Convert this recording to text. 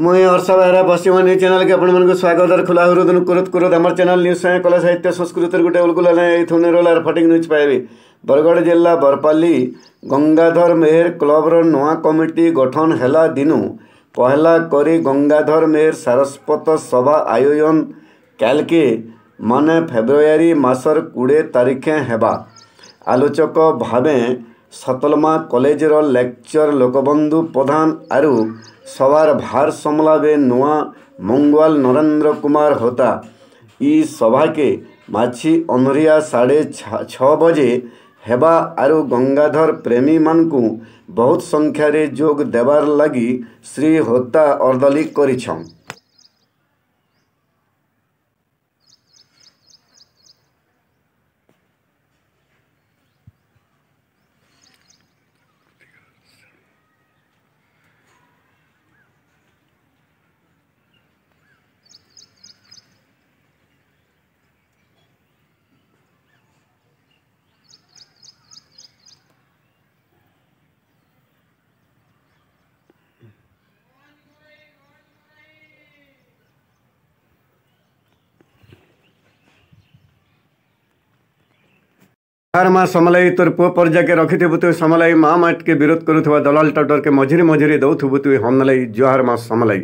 मुई हर्ष बेहरा पश्चिम news channel के आपण स्वागत और खुला हृदय कुरुत कुरुत आम चैनल न्यूज साए कला साहित्य संस्कृति गोटे उलगुल रोलार फटिंग न्यूज पाइबे। बरगढ़ जिला बरपाली गंगाधर मेहर क्लबर नुआ कमिटी गठन हैला दिनु पहला करी गंगाधर मेहर सारस्वत सभा आयोजन कालके माने फेब्रुआरी मासर 20 तारिखे हेबा। आलोचक भावे सतलमा कॉलेजर लेक्चर लोकबंधु प्रधान आरु सभार भार समलाबे नुआ मंगवाल नरेंद्र कुमार होता। ई सभा के माछी अनरिया 6:30 बजे हेबा आरु गंगाधर प्रेमी मानकु बहुत संख्या रे जोग देवार लगी श्री होता अर्दली करिछं। हर माँ समलाई तोर पुओ पर्जा के रखिथु तु समलाई माँ माट के विरोध करुवा दलाल टटर के मझिरे मझिरे दौथु तु हमलाई जोहार माँ समलाई।